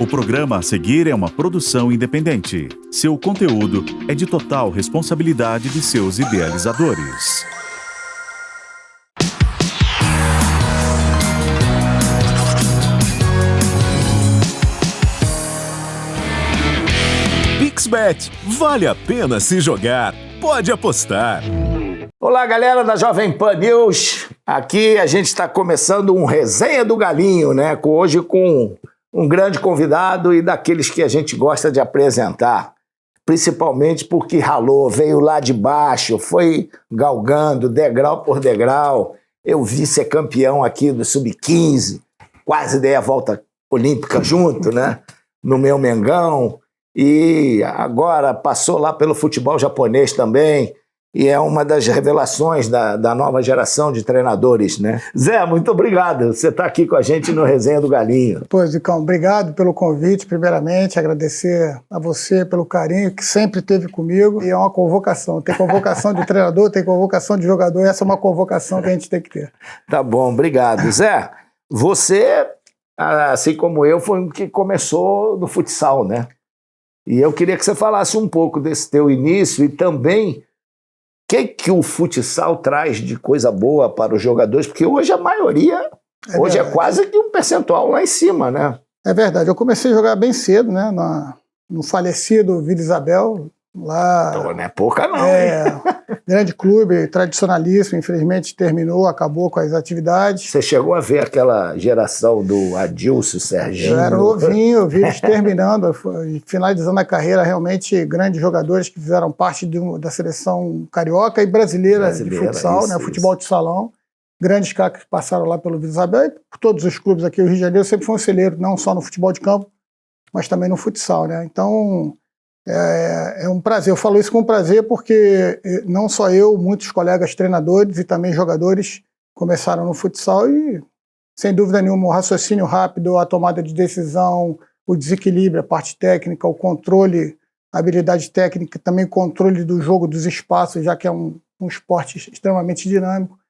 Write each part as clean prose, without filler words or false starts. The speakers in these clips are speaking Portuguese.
O programa a seguir é uma produção independente. Seu conteúdo é de total responsabilidade de seus idealizadores. PixBet, vale a pena se jogar, pode apostar. Olá, galera da Jovem Pan News. Aqui a gente está começando um Resenha do Galinho, né? Hoje com um grande convidado e daqueles que a gente gosta de apresentar. Principalmente porque ralou, veio lá de baixo, foi galgando degrau por degrau. Eu vi ser campeão aqui do Sub-15, quase dei a volta olímpica junto, né? No meu Mengão. E agora passou lá pelo futebol japonês também. E é uma das revelações da nova geração de treinadores, né? Zé, muito obrigado. Você está aqui com a gente no Resenha do Galinho. Pô, Zicão, obrigado pelo convite, primeiramente. Agradecer a você pelo carinho que sempre teve comigo. E é uma convocação. Tem convocação de treinador, tem convocação de jogador. Essa é uma convocação que a gente tem que ter. Tá bom, obrigado. Zé, você, assim como eu, foi um que começou no futsal, né? E eu queria que você falasse um pouco desse teu início e também que o futsal traz de coisa boa para os jogadores, porque hoje a maioria, hoje é quase que um percentual lá em cima, né? É verdade, eu comecei a jogar bem cedo, né, no falecido Vila Isabel, lá... Então, não é pouca não, grande clube, tradicionalíssimo, infelizmente terminou, acabou com as atividades. Você chegou a ver aquela geração do Adilson, Serginho? Eu era novinho, eu vi eles terminando, finalizando a carreira, realmente grandes jogadores que fizeram parte da seleção carioca e brasileira de futsal, né, futebol de salão. Grandes caras que passaram lá pelo Vila Isabel e por todos os clubes aqui. O Rio de Janeiro sempre foi um celeiro, não só no futebol de campo, mas também no futsal, né? Então, é um prazer. Eu falo isso com prazer porque não só eu, muitos colegas treinadores e também jogadores começaram no futsal e, sem dúvida nenhuma, o raciocínio rápido, a tomada de decisão, o desequilíbrio, a parte técnica, o controle, a habilidade técnica, também o controle do jogo, dos espaços, já que é um esporte extremamente dinâmico.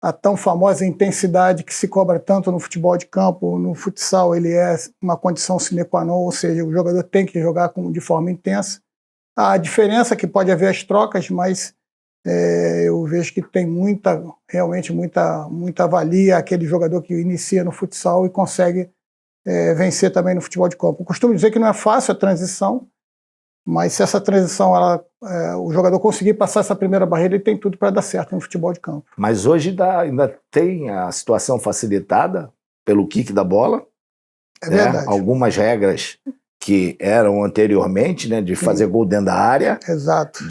A tão famosa intensidade que se cobra tanto no futebol de campo, no futsal, ele é uma condição sine qua non, ou seja, o jogador tem que jogar de forma intensa. A diferença é que pode haver as trocas, mas eu vejo que tem realmente muita valia aquele jogador que inicia no futsal e consegue vencer também no futebol de campo. Eu costumo dizer que não é fácil a transição, mas se essa transição, o jogador conseguir passar essa primeira barreira, ele tem tudo para dar certo no futebol de campo. Mas hoje ainda tem a situação facilitada pelo kick da bola. É verdade. Algumas regras que eram anteriormente, né, de fazer gol dentro da área. Exato.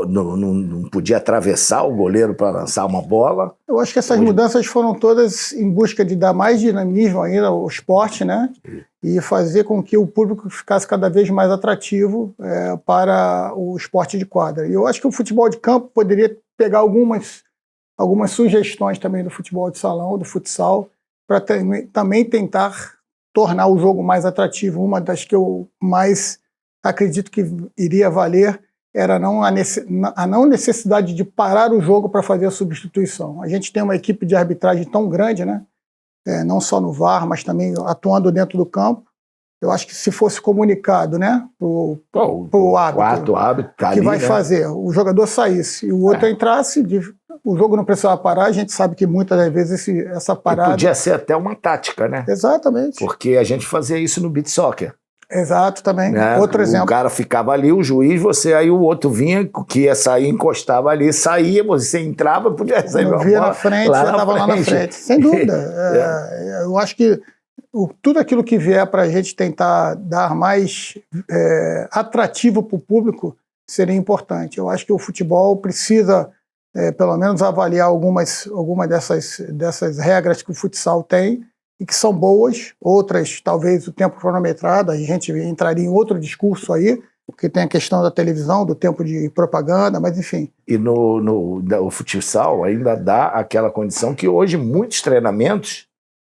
Não podia atravessar o goleiro para lançar uma bola. Eu acho que essas mudanças foram todas em busca de dar mais dinamismo ainda ao esporte, né? E fazer com que o público ficasse cada vez mais atrativo para o esporte de quadra. E eu acho que o futebol de campo poderia pegar algumas sugestões também do futebol de salão, do futsal, para também tentar tornar o jogo mais atrativo. Uma das que eu mais acredito que iria valer era a não necessidade de parar o jogo para fazer a substituição. A gente tem uma equipe de arbitragem tão grande, né? Não só no VAR, mas também atuando dentro do campo. Eu acho que se fosse comunicado, né, pro árbitro que ali, vai fazer, o jogador saísse e o outro entrasse, o jogo não precisava parar, a gente sabe que muitas das vezes essa parada... E podia ser até uma tática, né? Exatamente. Porque a gente fazia isso no beach soccer. Exato, também. Outro exemplo. O cara ficava ali, o juiz, aí o outro vinha, que ia sair, encostava ali, saía, você entrava, podia sair. Não via na frente, já estava lá na frente. Sem dúvida. Eu acho que tudo aquilo que vier para a gente tentar dar mais atrativo para o público seria importante. Eu acho que o futebol precisa, pelo menos, avaliar algumas dessas regras que o futsal tem, e que são boas, outras, talvez, o tempo cronometrado, a gente entraria em outro discurso aí, porque tem a questão da televisão, do tempo de propaganda, mas enfim. E o futsal ainda dá aquela condição que hoje muitos treinamentos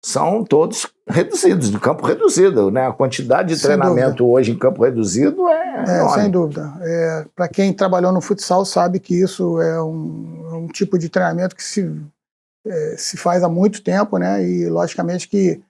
são todos reduzidos, de campo reduzido, né? A quantidade de treinamento hoje em campo reduzido é enorme. Sem dúvida. Para quem trabalhou no futsal sabe que isso é um tipo de treinamento que se faz há muito tempo, né? E logicamente que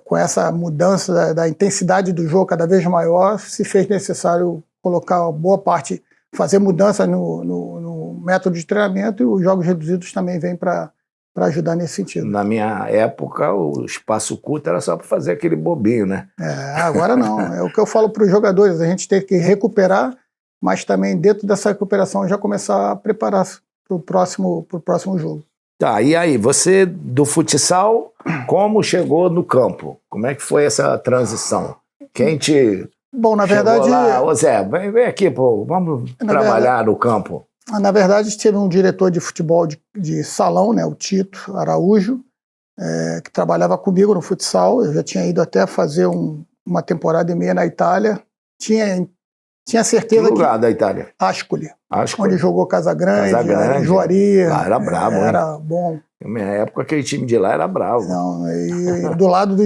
com essa mudança da intensidade do jogo cada vez maior, se fez necessário colocar boa parte, fazer mudança no método de treinamento, e os jogos reduzidos também vêm para ajudar nesse sentido. Na minha época, o espaço curto era só para fazer aquele bobinho, né? Agora não. É o que eu falo para os jogadores, a gente tem que recuperar, mas também dentro dessa recuperação já começar a preparar-se para o próximo jogo. Tá, e aí, você do futsal, como chegou no campo? Como é que foi essa transição? Quem te Bom, na verdade... lá? Ô Zé, vem aqui, pô, vamos trabalhar no campo. Na verdade, teve um diretor de futebol de salão, né, o Tito Araújo, que trabalhava comigo no futsal. Eu já tinha ido até fazer uma temporada e meia na Itália. Tinha certeza que lugar da Itália? Ascoli. Onde jogou Casagrande, Juari. Lá era brabo, era bom. Na minha época, aquele time de lá era bravo. Não, e do lado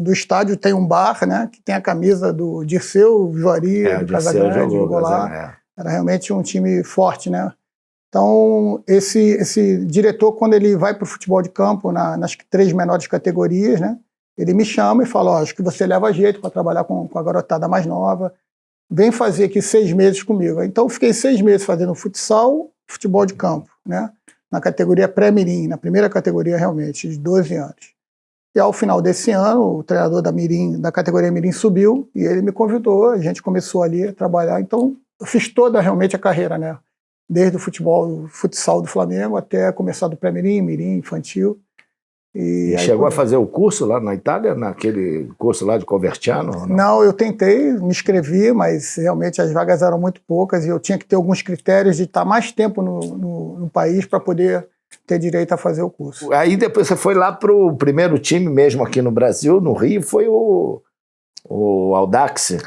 do estádio tem um bar, né, que tem a camisa do Dirceu, Juari, do Casagrande, jogou lá. Era realmente um time forte, né? Então, esse diretor, quando ele vai para o futebol de campo, nas 3 menores categorias, né, ele me chama e fala, acho que você leva jeito para trabalhar com a garotada mais nova, vem fazer aqui 6 meses comigo. Então, eu fiquei 6 meses fazendo futsal, futebol de campo, né, na categoria pré-mirim, na primeira categoria realmente, de 12 anos. E ao final desse ano, o treinador da categoria mirim subiu e ele me convidou, a gente começou ali a trabalhar. Então, eu fiz toda realmente a carreira, né? Desde o futsal do Flamengo até começar do pré-mirim, mirim, infantil. E chegou a fazer o curso lá na Itália, naquele curso lá de Coverciano? Não, eu tentei, me inscrevi, mas realmente as vagas eram muito poucas e eu tinha que ter alguns critérios de estar mais tempo no país para poder ter direito a fazer o curso. Aí depois você foi lá para o primeiro time mesmo aqui no Brasil, no Rio, foi o Audax.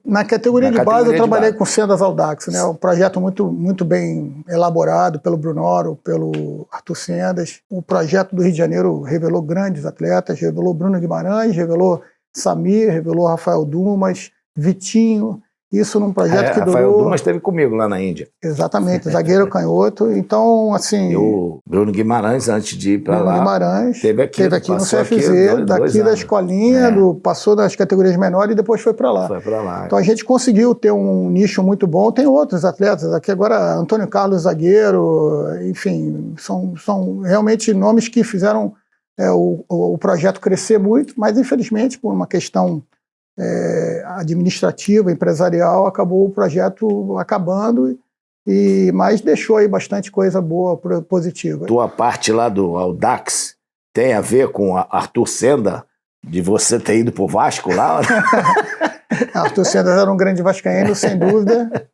Na categoria de base eu trabalhei com Sendas Audax, né? Um projeto muito bem elaborado pelo Brunoro, pelo Arthur Sendas. O projeto do Rio de Janeiro revelou grandes atletas, revelou Bruno Guimarães, revelou Samir, revelou Rafael Dumas, Vitinho. Isso num projeto que durou... Rafael Dumas esteve comigo lá na Índia. Exatamente, zagueiro canhoto. Então, assim... E o Bruno Guimarães, antes de ir para lá... Guimarães esteve aqui no CFZ, daqui da escolinha, passou das categorias menores e depois foi para lá. Foi para lá. Então a gente conseguiu ter um nicho muito bom. Tem outros atletas aqui agora, Antônio Carlos, zagueiro, enfim, são realmente nomes que fizeram o projeto crescer muito, mas infelizmente por uma questão administrativa, empresarial, acabou o projeto acabando, mas deixou aí bastante coisa boa, positiva. Tua parte lá do Audax tem a ver com Arthur Sendas, de você ter ido pro Vasco lá? Arthur Sendas era um grande vascaíno, sem dúvida,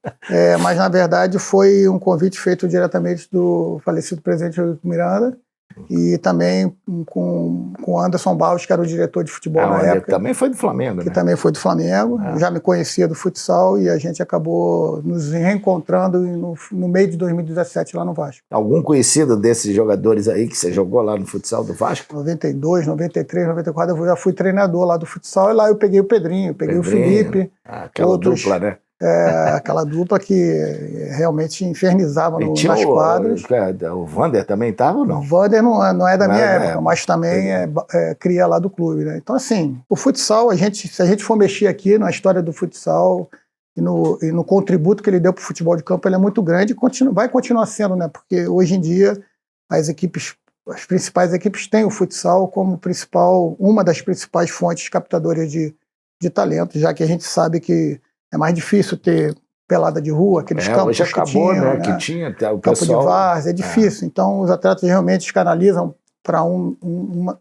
mas na verdade foi um convite feito diretamente do falecido presidente Miranda, e também com Anderson Barros, que era o diretor de futebol na época. Também foi do Flamengo, que também foi do Flamengo. Já me conhecia do futsal e a gente acabou nos reencontrando no meio de 2017 lá no Vasco. Algum conhecido desses jogadores aí que você jogou lá no futsal do Vasco? 92, 93, 94, eu já fui treinador lá do futsal e lá eu peguei o Pedrinho, o Felipe. Aquela dupla, né? Aquela dupla que realmente infernizava nas quadras. O Vander também estava ou não? O Vander não é da minha época, mas também cria lá do clube, né? Então, assim, o futsal, se a gente for mexer aqui na história do futsal e no contributo que ele deu para o futebol de campo, ele é muito grande e vai continuar sendo, né? Porque hoje em dia as principais equipes têm o futsal como uma das principais fontes captadoras de talento, já que a gente sabe que é mais difícil ter pelada de rua, aqueles campos hoje acabou, que tinham, né? Que tinha até o campo pessoal... de várzea, é difícil. Então, os atletas realmente canalizam para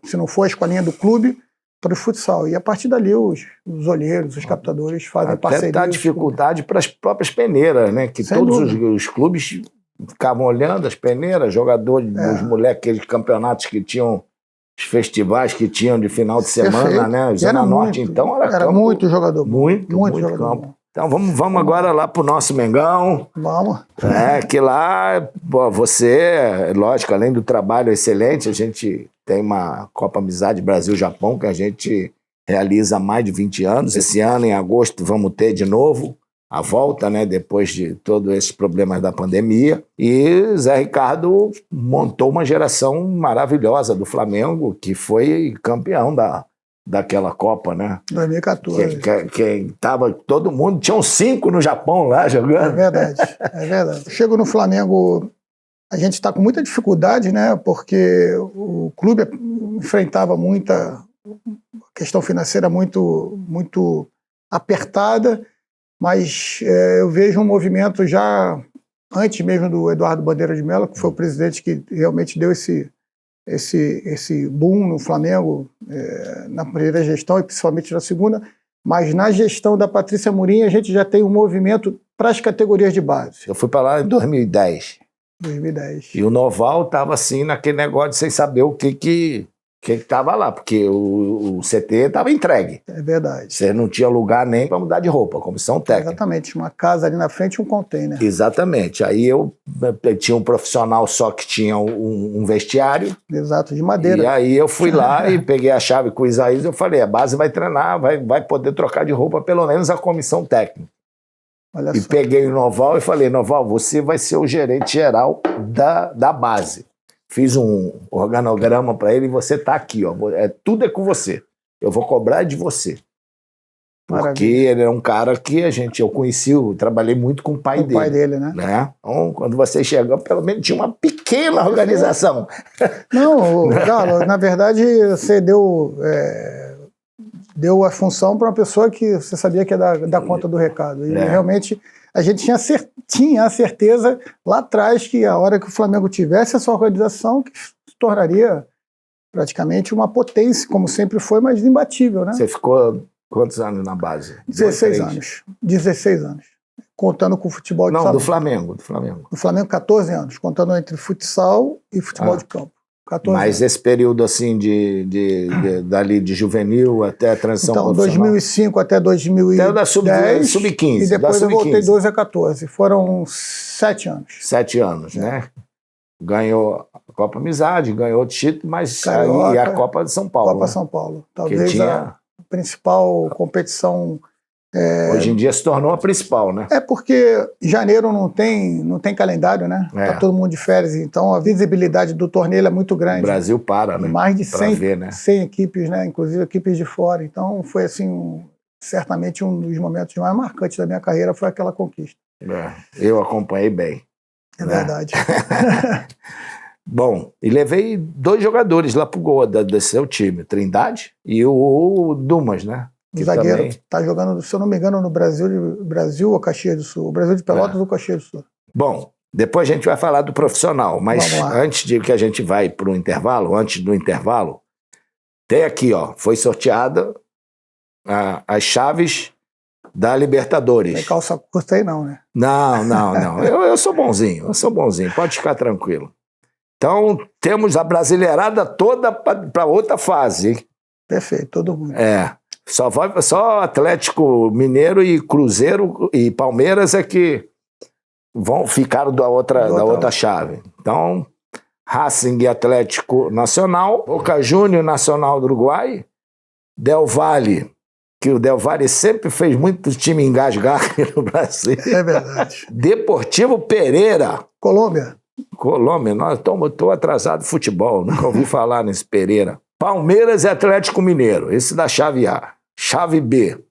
se não for a escolinha do clube, para o futsal. E a partir dali, os olheiros, os captadores fazem parcerias. Até dá dificuldade para as próprias peneiras, né? Que todos os clubes ficavam olhando as peneiras, jogadores, os moleques, aqueles campeonatos que tinham, os festivais que tinham de final de semana, né? Zona Norte, então, era campo, muito jogador. Muito jogador campo. Então vamos agora lá pro nosso Mengão. Vamos. Que lá, você, lógico, além do trabalho excelente, a gente tem uma Copa Amizade Brasil-Japão que a gente realiza há mais de 20 anos. Esse ano, em agosto, vamos ter de novo. a volta, né, depois de todos esses problemas da pandemia. E Zé Ricardo montou uma geração maravilhosa do Flamengo, que foi campeão daquela Copa, né? 2014. Que tava, todo mundo, tinham 5 no Japão lá jogando. É verdade, é verdade. Eu chego no Flamengo, a gente está com muita dificuldade, né? Porque o clube enfrentava muita questão financeira muito apertada, mas eu vejo um movimento já antes mesmo do Eduardo Bandeira de Mello, que foi o presidente que realmente deu esse boom no Flamengo na primeira gestão e principalmente na segunda, mas na gestão da Patrícia Amorim a gente já tem um movimento para as categorias de base. Eu fui para lá em 2010. 2010. E o Noval estava assim naquele negócio de sem saber o que estava lá, porque o CT estava entregue. É verdade. Você não tinha lugar nem para mudar de roupa, comissão técnica. Exatamente, uma casa ali na frente e um container. Exatamente. Aí eu tinha um profissional só que tinha um vestiário. Exato, de madeira. E aí eu fui lá e peguei a chave com o Isaías e eu falei, a base vai treinar, vai poder trocar de roupa pelo menos a comissão técnica. Olha e só. Peguei o Noval e falei, Noval, você vai ser o gerente geral da base. Fiz um organograma para ele e você tá aqui, ó. Tudo é com você. Eu vou cobrar de você. Porque Maravilha. ele é um cara que eu conheci, eu trabalhei muito com o pai dele. O pai dele, né? Então, quando você chegou, pelo menos tinha uma pequena organização. Não, Galo, na verdade, você deu a função para uma pessoa que você sabia que ia dar conta do recado. E realmente a gente tinha a certeza lá atrás que a hora que o Flamengo tivesse essa organização, que se tornaria praticamente uma potência, como sempre foi, mas imbatível, né? Você ficou quantos anos na base? 16 anos. 16 anos. Contando com o futebol de salão. Não, do Flamengo. Do Flamengo, 14 anos, contando entre futsal e futebol de campo. 14 Mas anos. esse período assim dali de juvenil até a transição então, profissional? 2005 até 2010. Até da sub-15. E depois eu voltei 12 a 14. Foram 7 anos. 7 anos, né? Ganhou a Copa Amizade, ganhou o título, mas Carioca, aí a Copa de São Paulo. Copa né? São Paulo. Que Talvez tinha... a principal competição. Hoje em dia se tornou a principal, né? É porque janeiro não tem calendário, né? Tá todo mundo de férias, então a visibilidade do torneio é muito grande. O Brasil para, né? Mais de 100, ver, né? 100 equipes, né? Inclusive equipes de fora. Então foi assim, certamente um dos momentos mais marcantes da minha carreira foi aquela conquista. Eu acompanhei bem. É verdade. Bom, e levei 2 jogadores lá pro gol desse seu time, Trindade e o Dumas, né? O zagueiro está jogando, se eu não me engano, no Brasil ou Caxias do Sul. O Brasil de Pelotas ou Caxias do Sul. Bom, depois a gente vai falar do profissional, mas antes de que a gente vai para o intervalo, antes do intervalo, tem aqui, ó, foi sorteada as chaves da Libertadores. Não tem calça curta aí não, né? Não. Eu sou bonzinho, pode ficar tranquilo. Então, temos a brasileirada toda para outra fase, hein? Perfeito, todo mundo. Só Atlético Mineiro e Cruzeiro e Palmeiras é que ficaram da outra chave. Então, Racing e Atlético Nacional, Boca Juniors Nacional do Uruguai, Del Valle, que o Del Valle sempre fez muito time engasgar aqui no Brasil. É verdade. Deportivo Pereira. Colômbia, Estou atrasado de futebol, nunca ouvi falar nesse Pereira. Palmeiras e Atlético Mineiro, esse da chave A. Chave B,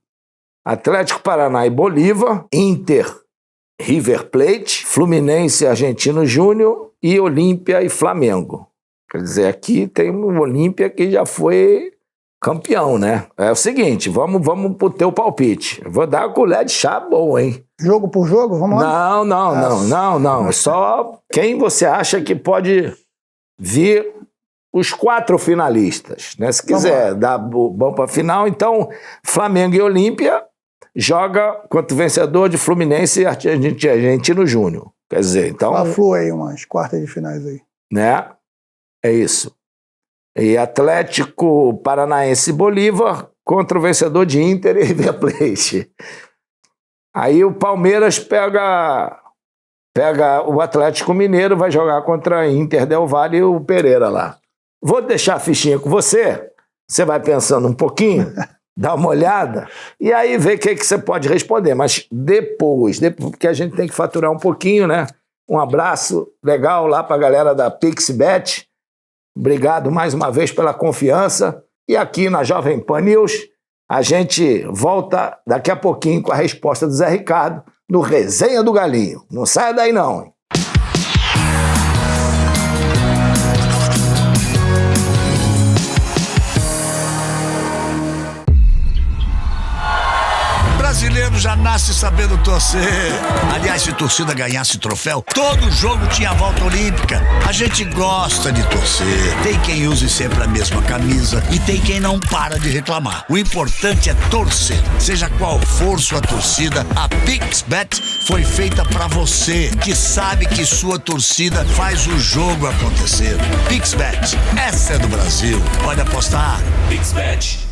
Atlético Paraná e Bolívar, Inter, River Plate, Fluminense e Argentino Júnior e Olímpia e Flamengo. Quer dizer, aqui tem o Olímpia que já foi campeão, né? É o seguinte, vamos pro teu palpite. Eu vou dar uma colher de chá boa, hein? jogo por jogo, vamos lá? Não. Só quem você acha que pode vir os 4 finalistas, né? Se quiser dar bom para a final, então Flamengo e Olímpia joga contra o vencedor de Fluminense e Argentino Júnior. Quer dizer, então... Flu aí, umas quartas de finais aí. Né? É isso. E Atlético Paranaense e Bolívar contra o vencedor de Inter e River Plate. Aí o Palmeiras pega o Atlético Mineiro, vai jogar contra Inter Del Valle e o Pereira lá. Vou deixar a fichinha com você. Você vai pensando um pouquinho. dá uma olhada e aí vê o que você pode responder. Mas depois, porque a gente tem que faturar um pouquinho, né? Um abraço legal lá para a galera da PixBet. Obrigado mais uma vez pela confiança. E aqui na Jovem Pan News, a gente volta daqui a pouquinho com a resposta do Zé Ricardo no Resenha do Galinho. Não saia daí não, hein? Brasileiro já nasce sabendo torcer. Aliás, se torcida ganhasse troféu, todo jogo tinha volta olímpica. A gente gosta de torcer. Tem quem use sempre a mesma camisa e tem quem não para de reclamar. O importante é torcer. Seja qual for sua torcida, a PixBet foi feita pra você, que sabe que sua torcida faz o jogo acontecer. PixBet, essa é do Brasil. Pode apostar. PixBet.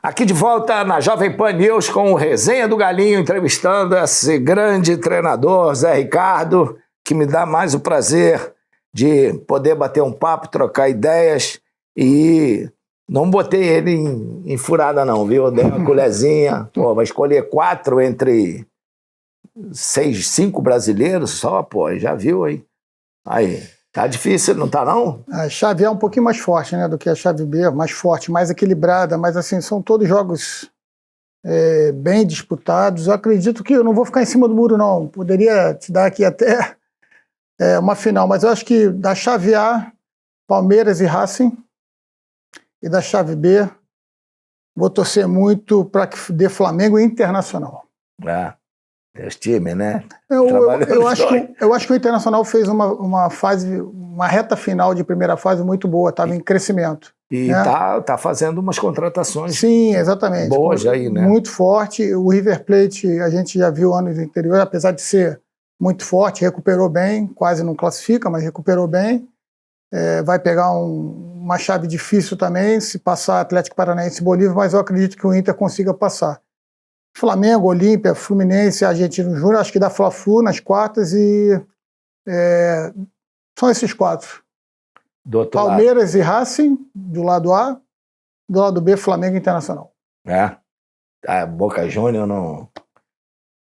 Aqui de volta na Jovem Pan News com o Resenha do Galinho, entrevistando esse grande treinador, Zé Ricardo, que me dá mais o prazer de poder bater um papo, trocar ideias e não botei ele em furada não, viu? Eu dei uma colherzinha, pô, vai escolher 4 entre 5 brasileiros só, pô, já viu aí? Aí... Tá difícil, não tá não? A chave A é um pouquinho mais forte, né, do que a chave B, mais forte, mais equilibrada, mas assim, são todos jogos bem disputados. Eu acredito que eu não vou ficar em cima do muro, não. Poderia te dar aqui até uma final, mas eu acho que da chave A, Palmeiras e Racing, e da chave B, vou torcer muito para que dê Flamengo e Internacional. Os times, né? Eu acho que o Internacional fez uma reta final de primeira fase muito boa, estava em crescimento. E né? tá fazendo umas contratações. Sim, exatamente. Boas aí, né? Muito forte. O River Plate, a gente já viu anos anteriores, apesar de ser muito forte, recuperou bem, quase não classifica, mas recuperou bem. Vai pegar uma chave difícil também, se passar Atlético Paranaense e Bolívia, mas eu acredito que o Inter consiga passar. Flamengo, Olímpia, Fluminense, Argentino Júnior, acho que dá Fla-Flu nas quartas e são esses 4. Palmeiras e Racing, do lado A, do lado B, Flamengo e Internacional. Boca Júnior não...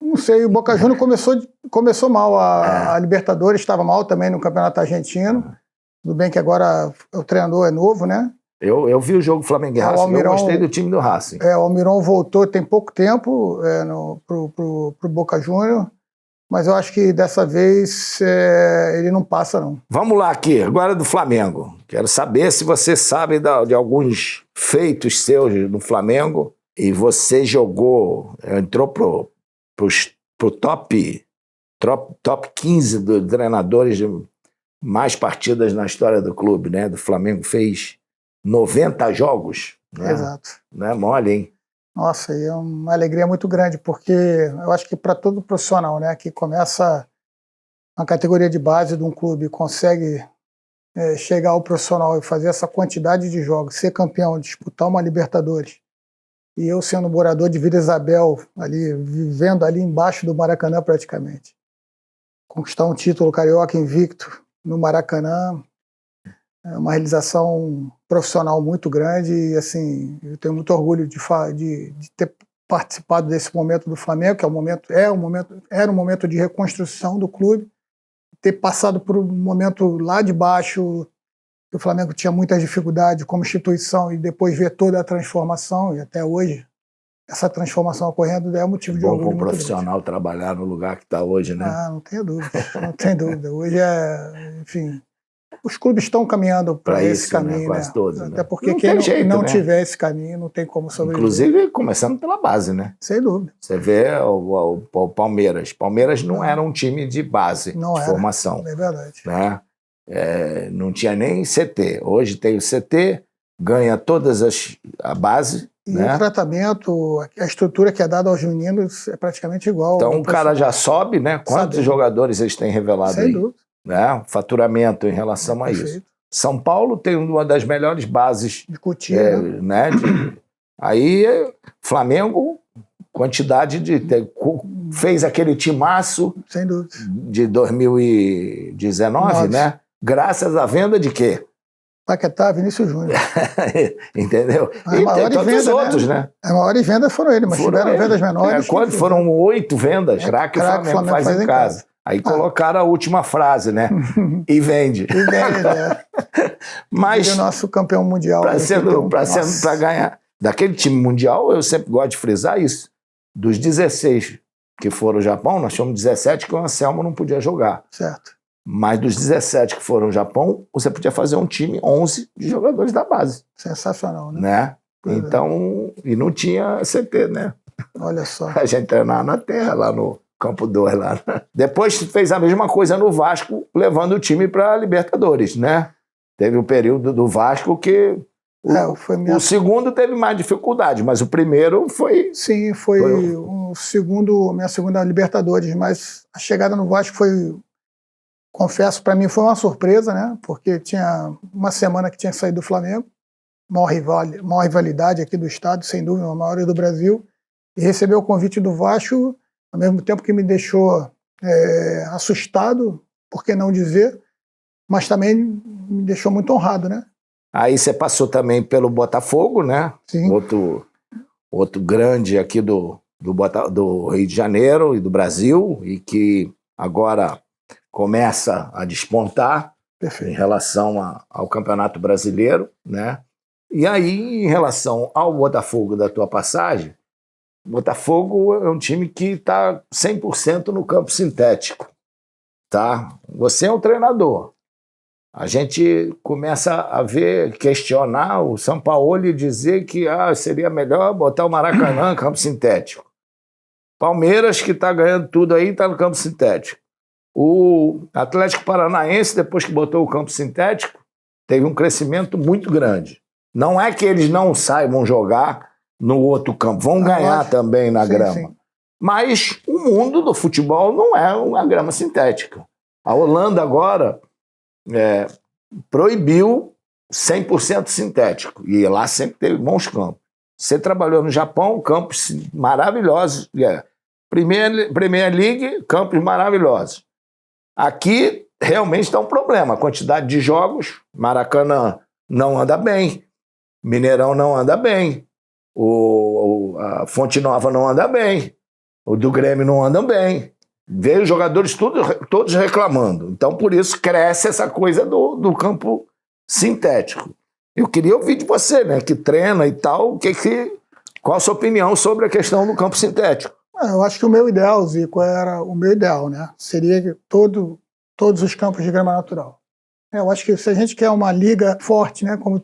Não sei, o Boca Júnior começou mal, a Libertadores estava mal também no Campeonato Argentino, tudo bem que agora o treinador é novo, né? Eu vi o jogo Flamengo e Racing, Almirão, eu gostei do time do Racing. O Almirão voltou tem pouco tempo pro Boca Júnior, mas eu acho que dessa vez ele não passa, não. Vamos lá aqui, agora do Flamengo. Quero saber se você sabe de alguns feitos seus no Flamengo e você entrou pro top 15 dos treinadores de mais partidas na história do clube, né? Do Flamengo fez 90 jogos. Né? Exato. Não é mole, hein? Nossa, e é uma alegria muito grande, porque eu acho que para todo profissional, né, que começa uma categoria de base de um clube, consegue chegar ao profissional e fazer essa quantidade de jogos, ser campeão, disputar uma Libertadores, e eu sendo morador de Vila Isabel, ali, vivendo ali embaixo do Maracanã praticamente, conquistar um título carioca invicto no Maracanã, é uma realização profissional muito grande e, assim, eu tenho muito orgulho de ter participado desse momento do Flamengo, que era um momento de reconstrução do clube, ter passado por um momento lá de baixo, que o Flamengo tinha muitas dificuldades como instituição e depois ver toda a transformação e até hoje essa transformação ocorrendo é motivo de orgulho. Bom para um profissional trabalhar no lugar que está hoje, né? Não tenho dúvida, não tem dúvida. Hoje enfim... Os clubes estão caminhando para esse caminho, né? Quase todos, até né? porque quem não tiver esse caminho não tem como sobreviver. Inclusive, começando pela base, né? Sem dúvida. Você vê o Palmeiras. Palmeiras não era um time de base, de formação. É verdade. Né? Não tinha nem CT. Hoje tem o CT, ganha todas a base. E né? o tratamento, a estrutura que é dada aos meninos é praticamente igual. Então o cara já sobe, né? Quantos jogadores eles têm revelado Sem aí? Dúvida. Né? Faturamento em relação a isso. São Paulo tem uma das melhores bases de Coutinho, né? Aí Flamengo quantidade fez aquele timaço Sem dúvida. de 2019, né? Graças à venda de quê? Paquetá, Vinícius Júnior. Entendeu? As E maiores tem tantos vendas, outros, né? As maiores vendas foram ele, mas tiveram ele. vendas menores. Quando foram 8 vendas, craque o Flamengo faz em casa. Aí colocaram a última frase, né? E vende. E vende, Mas ele é o nosso campeão mundial. Para ganhar. Daquele time mundial, eu sempre gosto de frisar isso. Dos 16 que foram ao Japão, nós tínhamos 17 que o Anselmo não podia jogar. Certo. Mas dos 17 que foram ao Japão, você podia fazer um time 11 de jogadores da base. Sensacional, né? Então, e não tinha CT, né? Olha só. A gente treinava na terra, lá no Campo 2, lá. Depois fez a mesma coisa no Vasco, levando o time para a Libertadores, né? Teve um período do Vasco que o segundo teve mais dificuldade, mas o primeiro foi... Sim, foi minha segunda Libertadores, mas a chegada no Vasco foi... Confesso, para mim foi uma surpresa, né? Porque tinha uma semana que tinha saído do Flamengo, maior rivalidade aqui do estado, sem dúvida, a maior do Brasil, e receber o convite do Vasco, ao mesmo tempo que me deixou assustado, por que não dizer, mas também me deixou muito honrado, né? Aí você passou também pelo Botafogo, né? Sim. Outro grande aqui do Rio de Janeiro e do Brasil, e que agora começa a despontar. Perfeito. Em relação ao Campeonato Brasileiro, né? E aí, em relação ao Botafogo da tua passagem, o Botafogo é um time que está 100% no campo sintético, tá? Você é um treinador. A gente começa a questionar o Sampaoli e dizer que seria melhor botar o Maracanã em campo sintético. Palmeiras, que está ganhando tudo aí, está no campo sintético. O Atlético Paranaense, depois que botou o campo sintético, teve um crescimento muito grande. Não é que eles não saibam jogar no outro campo, vão ganhar também na grama. Sim. Mas o mundo do futebol não é uma grama sintética. A Holanda agora proibiu 100% sintético, e lá sempre teve bons campos. Você trabalhou no Japão, campos maravilhosos. Premier League, campos maravilhosos. Aqui realmente está um problema. A quantidade de jogos, Maracanã não anda bem, Mineirão não anda bem, a Fonte Nova não anda bem, o do Grêmio não anda bem. Veio os jogadores todos reclamando. Então, por isso, cresce essa coisa do campo sintético. Eu queria ouvir de você, né, que treina e tal, qual a sua opinião sobre a questão do campo sintético? Eu acho que o meu ideal, Zico, era o meu ideal, né? Seria todos os campos de grama natural. Eu acho que se a gente quer uma liga forte, né, como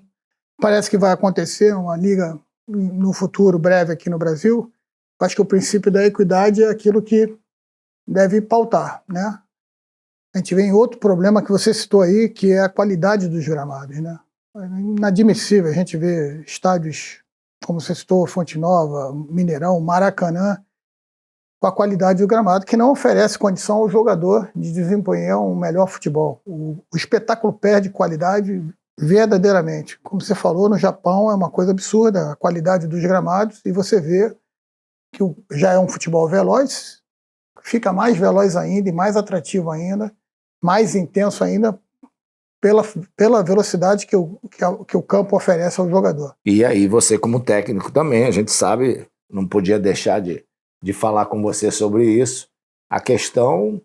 parece que vai acontecer, uma liga no futuro breve aqui no Brasil, eu acho que o princípio da equidade é aquilo que deve pautar, né? A gente vê em outro problema que você citou aí, que é a qualidade dos gramados, né? É inadmissível a gente ver estádios, como você citou, Fonte Nova, Mineirão, Maracanã, com a qualidade do gramado, que não oferece condição ao jogador de desempenhar um melhor futebol. O espetáculo perde qualidade verdadeiramente. Como você falou, no Japão é uma coisa absurda a qualidade dos gramados, e você vê que já é um futebol veloz, fica mais veloz ainda e mais atrativo ainda, mais intenso ainda pela velocidade que o campo oferece ao jogador. E aí você, como técnico também, a gente sabe, não podia deixar de falar com você sobre isso, a questão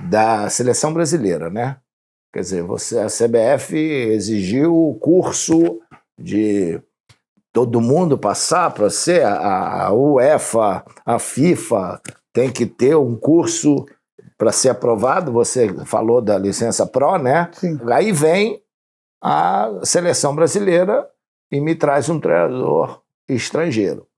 da seleção brasileira, né? Quer dizer, a CBF exigiu o curso de todo mundo passar para ser a UEFA, a FIFA, tem que ter um curso para ser aprovado. Você falou da licença Pro, né? Sim. Aí vem a seleção brasileira e me traz um treinador estrangeiro.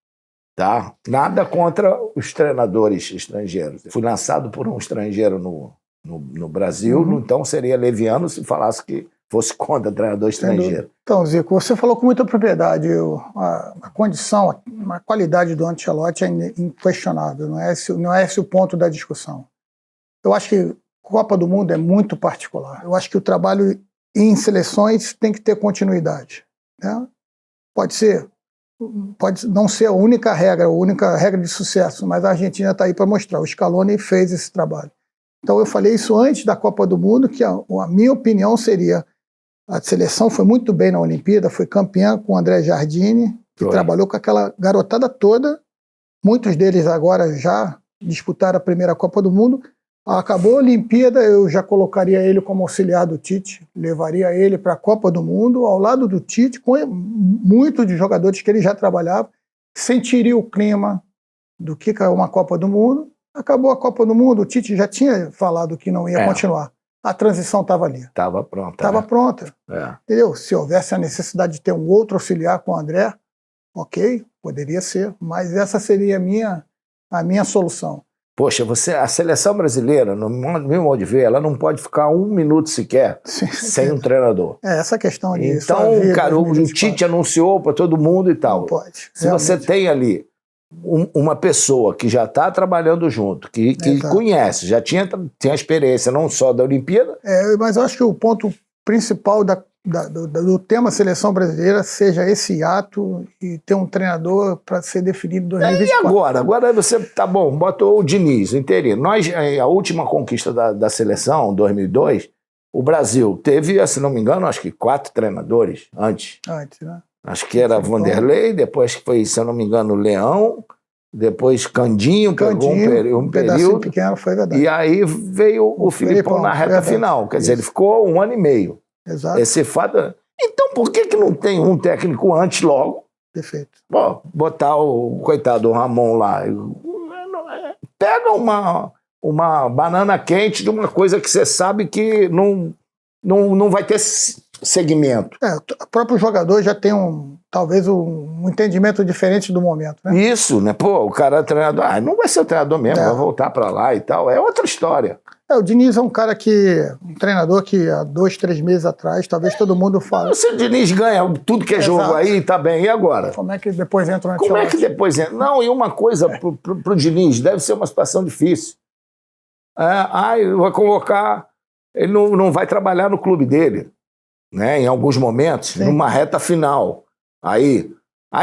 Tá? Nada contra os treinadores estrangeiros. Fui lançado por um estrangeiro no Brasil, então seria leviano se falasse que fosse contra treinador estrangeiro. Então, Zico, você falou com muita propriedade. A condição, a qualidade do Ancelotti é inquestionável, não é esse o ponto da discussão. Eu acho que Copa do Mundo é muito particular. Eu acho que o trabalho em seleções tem que ter continuidade, né? Pode ser pode não ser a única regra de sucesso, mas a Argentina está aí para mostrar. O Scaloni fez esse trabalho. Então eu falei isso antes da Copa do Mundo, que a minha opinião seria: a seleção foi muito bem na Olimpíada, foi campeã com o André Jardine, que trabalhou com aquela garotada toda. Muitos deles agora já disputaram a primeira Copa do Mundo. Acabou a Olimpíada, eu já colocaria ele como auxiliar do Tite, levaria ele para a Copa do Mundo, ao lado do Tite, com muitos de jogadores que ele já trabalhava, sentiria o clima do que é uma Copa do Mundo. Acabou a Copa do Mundo, o Tite já tinha falado que não ia continuar. A transição estava ali. Estava pronta. Estava pronta. Entendeu? Se houvesse a necessidade de ter um outro auxiliar com o André, ok, poderia ser, mas essa seria a minha solução. Poxa, a seleção brasileira, no meu modo de ver, ela não pode ficar 1 minuto sequer sem um treinador. Essa questão de então, cara, o Tite anunciou para todo mundo e tal. Não pode. Se você tem ali uma pessoa que já está trabalhando junto, que conhece, já tinha experiência não só da Olimpíada... mas eu acho que o ponto principal do tema seleção brasileira seja esse ato e ter um treinador para ser definido em 2024. E agora? Agora você, tá bom, botou o Diniz, o interino. A última conquista da seleção, 2002, o Brasil teve, se não me engano, acho que 4 treinadores antes. Antes, né? Acho que era Vanderlei, depois foi, se eu não me engano, Leão, depois Candinho pegou um período pequeno, foi verdade. E aí veio o Filipão na reta final. Quer dizer, ele ficou 1 ano e meio. Exato. Esse fato... Então, por que não tem um técnico antes logo? Perfeito. Pô, botar o coitado Ramon lá. Pega uma banana quente de uma coisa que você sabe que não vai ter segmento. O próprio jogador já tem talvez um entendimento diferente do momento, né? Isso, né? Pô, o cara é treinador. Não vai ser o treinador mesmo, vai voltar pra lá e tal. É outra história. O Diniz é um treinador que há 2, 3 meses atrás, talvez todo mundo fale. Se o Diniz ganha tudo que é jogo aí, tá bem, e agora? Como é que depois entra no Como é que depois entra? Não, e uma coisa pro Diniz, deve ser uma situação difícil. Ele vai convocar, ele não vai trabalhar no clube dele, né? Em alguns momentos, numa reta final. Aí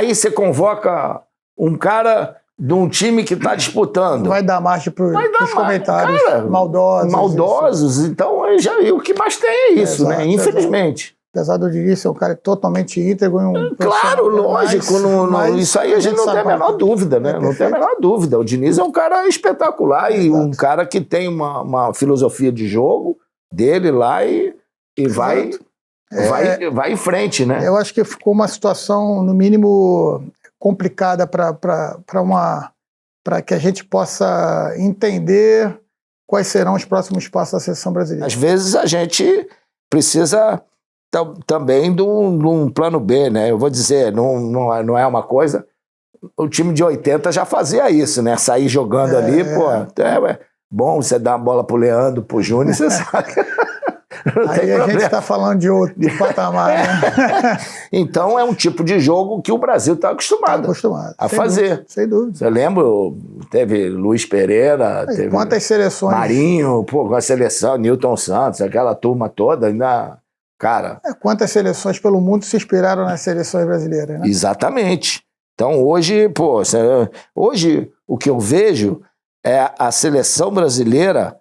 você convoca um cara de um time que está disputando. Vai dar margem para os comentários, cara, maldosos. Isso. Então, o que mais tem é isso, né? Infelizmente. Apesar do Diniz ser um cara totalmente íntegro. Claro, lógico. Isso aí a gente não tem a menor dúvida, né? Não tem a menor dúvida. O Diniz é um cara espetacular e um cara que tem uma filosofia de jogo dele lá e vai em frente, né? Eu acho que ficou uma situação, no mínimo, complicada para que a gente possa entender quais serão os próximos passos da seleção brasileira. Às vezes a gente precisa também de um plano B, né? Eu vou dizer, não é uma coisa... O time de 80 já fazia isso, né? Sair jogando ali, bom, você dá a bola pro Leandro, pro Júnior, você sabe... Aí a gente está falando de outro patamar, né? Então é um tipo de jogo que o Brasil está acostumado a fazer. Sem dúvida. Você lembra? Teve Luiz Pereira, teve quantas seleções? Marinho, com a seleção, Nilton Santos, aquela turma toda, ainda... Cara... Quantas seleções pelo mundo se inspiraram nas seleções brasileiras, né? Exatamente. Então hoje o que eu vejo é a seleção brasileira...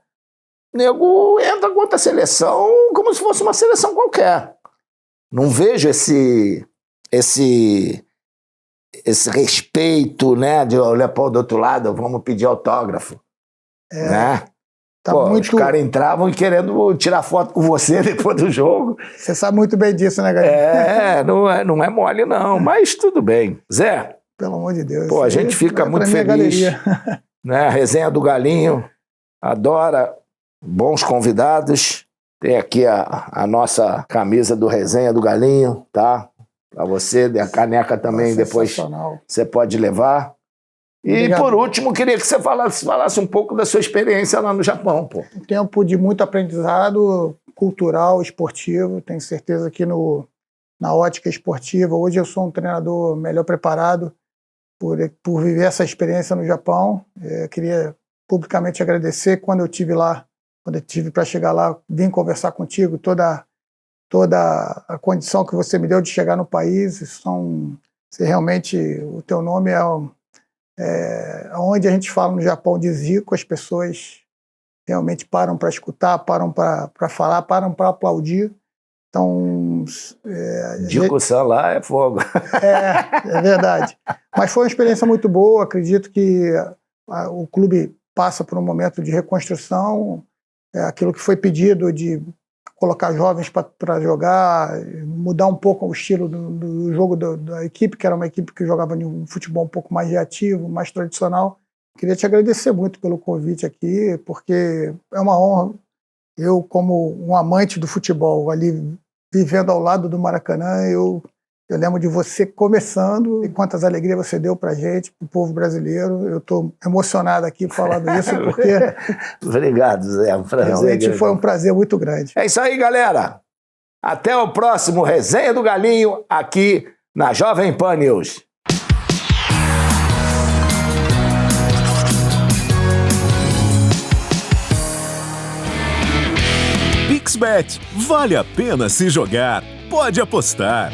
Nego entra contra a seleção como se fosse uma seleção qualquer. Não vejo esse respeito, né? De olhar para o outro lado, vamos pedir autógrafo. Né? Os caras entravam querendo tirar foto com você depois do jogo. Você sabe muito bem disso, né, galera? Não é mole não, mas tudo bem. Zé, pelo amor de Deus. A gente fica muito feliz. Né? A resenha do Galinho, adora... Bons convidados. Tem aqui a nossa camisa do Resenha do Galinho, tá? Para você, a caneca também depois você pode levar. E obrigado. Por último, queria que você falasse um pouco da sua experiência lá no Japão, pô. Um tempo de muito aprendizado cultural, esportivo. Tenho certeza que na ótica esportiva, hoje eu sou um treinador melhor preparado por viver essa experiência no Japão. Queria publicamente agradecer quando eu tive lá. Quando eu tive para chegar lá, vim conversar contigo, toda a condição que você me deu de chegar no país, são Você realmente, o teu nome é onde a gente fala no Japão de Zico, as pessoas realmente param para escutar, param para falar, param para aplaudir. Então, discussão lá é fogo. É verdade. Mas foi uma experiência muito boa. Acredito que o clube passa por um momento de reconstrução. Aquilo que foi pedido de colocar jovens para jogar, mudar um pouco o estilo do jogo da equipe, que era uma equipe que jogava um futebol um pouco mais reativo, mais tradicional. Queria te agradecer muito pelo convite aqui, porque é uma honra. Eu, como um amante do futebol, ali vivendo ao lado do Maracanã, eu lembro de você começando e quantas alegrias você deu pra gente, pro povo brasileiro. Eu estou emocionado aqui falando isso, porque... Obrigado, Zé. Um prazer. Realmente foi um prazer muito grande. É isso aí, galera. Até o próximo Resenha do Galinho, aqui na Jovem Pan News. PixBet, vale a pena se jogar, pode apostar.